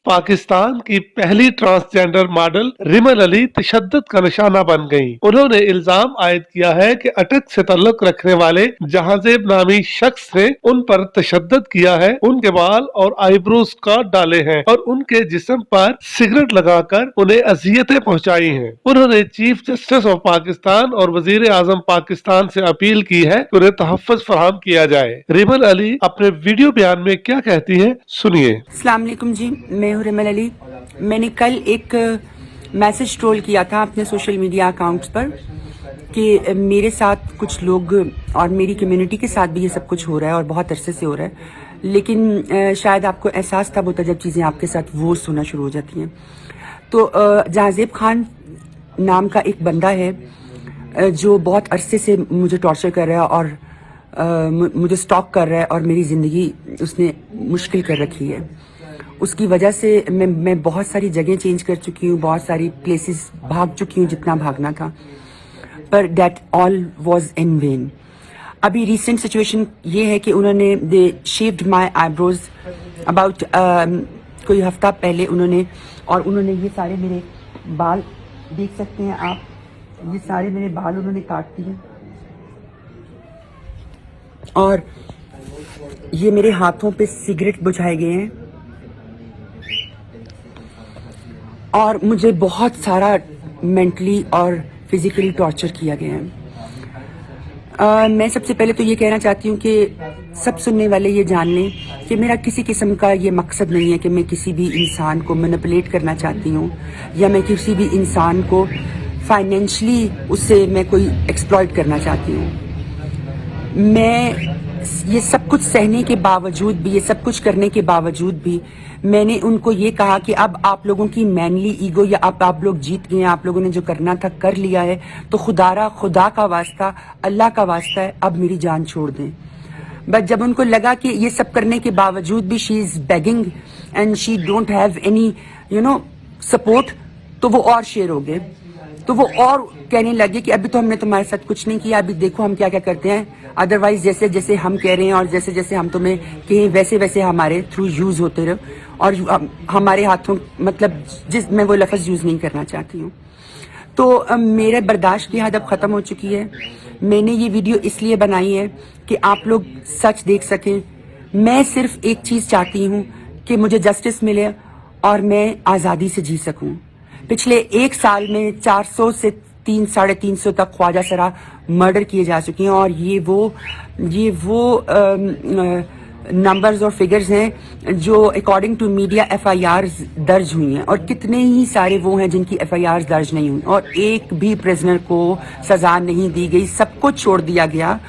पाकिस्तान की पहली transgender model रिमन Ali तशद्दुद का निशाना बन गईं। उन्होंने इल्जाम आयद किया है कि अटक से ताल्लुक रखने वाले जहांजेब नामी शख्स ने उन पर तशद्दुद किया है, उनके बाल और आईब्रोज काट डाले हैं और उनके जिस्म पर सिगरेट लगाकर उन्हें अजियतें पहुंचाई हैं। उन्होंने चीफ जस्टिस ऑफ पाकिस्तान और वजीर आजम पाकिस्तान से अपील की है कि उन्हें तहफ़्फ़ुज़ फराहम किया जाए। रिमन अली अपने वीडियो बयान में क्या कहती हैं, सुनिए। अस्सलाम वालेकुम जी, मैं हूं रिमन अली। मैंने कल एक मैसेज ट्रोल किया था अपने सोशल मीडिया अकाउंट्स पर कि मेरे साथ कुछ लोग और मेरी कम्युनिटी के साथ भी ये सब कुछ हो रहा है और बहुत अरसे से हो रहा है, लेकिन शायद आपको एहसास तब होता है जब चीज़ें आपके साथ वो होना शुरू हो जाती हैं। तो जहांजेब खान नाम का एक बंदा है जो बहुत अरसे से मुझे टॉर्चर कर रहा है और मुझे स्टॉक कर रहा है और मेरी ज़िंदगी उसने मुश्किल कर रखी है। उसकी वजह से मैं बहुत सारी जगह चेंज कर चुकी हूँ, बहुत सारी प्लेसेस भाग चुकी हूँ जितना भागना था, पर that all was in when. अभी रिसेंट सिचुएशन ये है कि उन्होंने दे शेव्ड माय आईब्रोज अबाउट कोई हफ्ता पहले उन्होंने ये सारे मेरे बाल देख सकते हैं आप, ये सारे मेरे बाल उन्होंने काट दिए और ये मेरे हाथों पे सिगरेट बुझाए गए हैं और मुझे बहुत सारा मेंटली और फिजिकली टॉर्चर किया गया है। मैं सबसे पहले तो ये कहना चाहती हूँ कि सब सुनने वाले ये जान लें कि मेरा किसी किस्म का ये मकसद नहीं है कि मैं किसी भी इंसान को मैनिपुलेट करना चाहती हूँ या मैं किसी भी इंसान को फाइनेंशियली उससे मैं कोई एक्सप्लॉइट करना चाहती हूँ। मैं ये सब कुछ सहने के बावजूद भी, ये सब कुछ करने के बावजूद भी मैंने उनको ये कहा कि अब आप लोगों की मैनली ईगो या अब आप लोग जीत गए हैं, आप लोगों ने जो करना था कर लिया है, तो खुदा का वास्ता, अल्लाह का वास्ता है, अब मेरी जान छोड़ दें। बट जब उनको लगा कि ये सब करने के बावजूद भी she is begging and she don't have any support, तो वो और शेर हो गए। तो वो और कहने लगे कि अभी तो हमने तुम्हारे साथ कुछ नहीं किया, अभी देखो हम क्या क्या करते हैं, अदरवाइज जैसे जैसे हम कह रहे हैं और जैसे जैसे हम तुम्हें कहें वैसे वैसे हमारे थ्रू यूज होते रहो और हमारे हाथों, मतलब मैं वो लफ्ज़ यूज नहीं करना चाहती हूँ। तो मेरे बर्दाश्त की हद अब ख़त्म हो चुकी है। मैंने ये वीडियो इसलिए बनाई है कि आप लोग सच देख सकें। मैं सिर्फ एक चीज़ चाहती हूँ कि मुझे जस्टिस मिले और मैं आज़ादी से जी सकूँ। पिछले एक साल में 400 से 300-350 तक ख्वाजा सरा मर्डर किए जा चुके हैं और ये वो नंबर्स और फिगर्स हैं जो अकॉर्डिंग टू मीडिया एफआईआर्स दर्ज हुई हैं, और कितने ही सारे वो हैं जिनकी एफआईआर्स दर्ज नहीं हुई और एक भी प्रिजनर को सजा नहीं दी गई, सबको छोड़ दिया गया।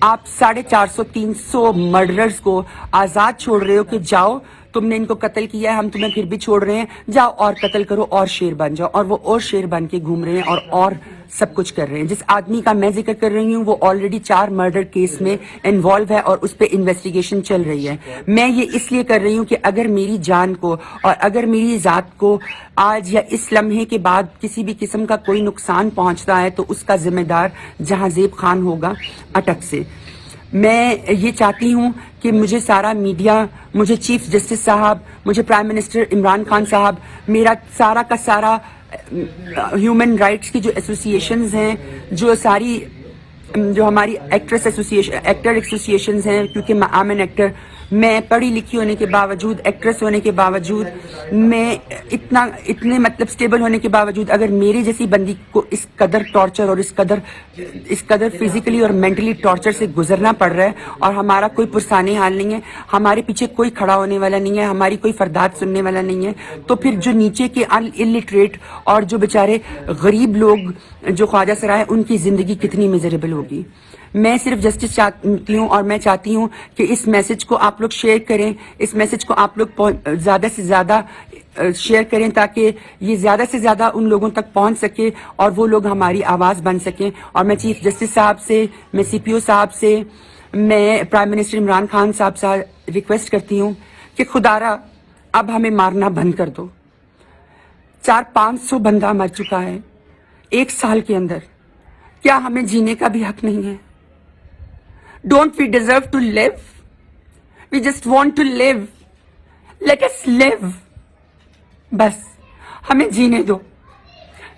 आप 450-300 मर्डरर्स को आज़ाद छोड़ रहे हो कि जाओ तुमने इनको कत्ल किया है, हम तुम्हें फिर भी छोड़ रहे हैं, जाओ और कत्ल करो और शेर बन जाओ। और वो और शेर बन के घूम रहे हैं और सब कुछ कर रहे हैं। जिस आदमी का मैं जिक्र कर रही हूँ वो ऑलरेडी 4 मर्डर केस में इन्वॉल्व है और उस पर इन्वेस्टिगेशन चल रही है। मैं ये इसलिए कर रही हूँ कि अगर मेरी जान को और अगर मेरी ज़ात को आज या इस लम्हे के बाद किसी भी किस्म का कोई नुकसान पहुँचता है तो उसका जिम्मेदार जहांजेब खान होगा अटक से। मैं ये चाहती हूँ कि मुझे सारा मीडिया, मुझे चीफ जस्टिस साहब, मुझे प्राइम मिनिस्टर इमरान खान साहब, मेरा सारा का सारा ह्यूमन राइट्स की जो एसोसिएशंस हैं, जो हमारी एक्टर एसोसिएशंस हैं, क्योंकि मैं आई एम एन एक्टर, मैं पढ़ी लिखी होने के बावजूद, एक्ट्रेस होने के बावजूद, मैं इतने मतलब स्टेबल होने के बावजूद अगर मेरी जैसी बंदी को इस कदर टॉर्चर और इस कदर फिजिकली और मेंटली टॉर्चर से गुजरना पड़ रहा है और हमारा कोई पुरसाने हाल नहीं है, हमारे पीछे कोई खड़ा होने वाला नहीं है, हमारी कोई फरदाद सुनने वाला नहीं है, तो फिर जो नीचे के इलिटरेट और जो बेचारे गरीब लोग जो ख्वाजा सरा है उनकी जिंदगी कितनी मिजरेबल होगी। मैं सिर्फ जस्टिस चाहती हूँ और मैं चाहती हूँ कि इस मैसेज को आप लोग शेयर करें, इस मैसेज को आप लोग ज़्यादा से ज़्यादा शेयर करें ताकि ये ज़्यादा से ज़्यादा उन लोगों तक पहुँच सके और वो लोग हमारी आवाज़ बन सकें। और मैं चीफ जस्टिस साहब से, मैं सीपीओ साहब से, मैं प्राइम मिनिस्टर इमरान खान साहब से रिक्वेस्ट करती हूँ कि खुदारा अब हमें मारना बंद कर दो। 400-500 बंदा मर चुका है एक साल के अंदर, क्या हमें जीने का भी हक नहीं है? Don't we deserve to live? We just want to live. Let us live. बस हमें जीने दो.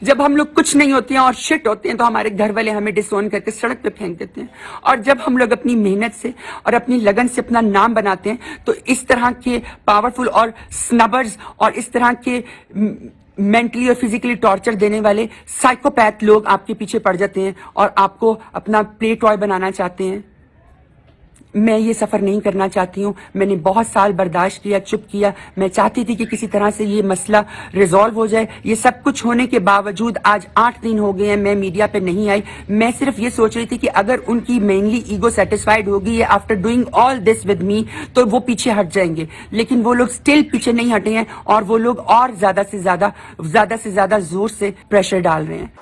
जब हम लोग कुछ नहीं होते हैं और शिट होते हैं तो हमारे घर वाले हमें डिसोन करके सड़क पे फेंक देते हैं. और जब हम लोग अपनी मेहनत से और अपनी लगन से अपना नाम बनाते हैं तो इस तरह के पावरफुल और स्नबर्स और इस तरह के मेंटली और फिजिकली टॉर्चर देने वाले साइकोपैथ लोग आपके पीछे पड़ जाते हैं और आपको अपना प्ले टॉय बनाना चाहते हैं. मैं ये सफर नहीं करना चाहती हूँ. मैंने बहुत साल बर्दाश्त किया, चुप किया. मैं चाहती थी कि किसी तरह से ये मसला रिजॉल्व हो जाए. ये सब कुछ होने के बावजूद आज 8 दिन हो गए हैं मैं मीडिया पे नहीं आई. मैं सिर्फ ये सोच रही थी कि अगर उनकी मेनली ईगो सेटिस्फाइड होगी after doing all this with me तो वो पीछे हट जाएंगे. लेकिन वो लोग स्टिल पीछे नहीं हटे हैं और वो लोग और ज्यादा से ज्यादा जोर से प्रेशर डाल रहे हैं.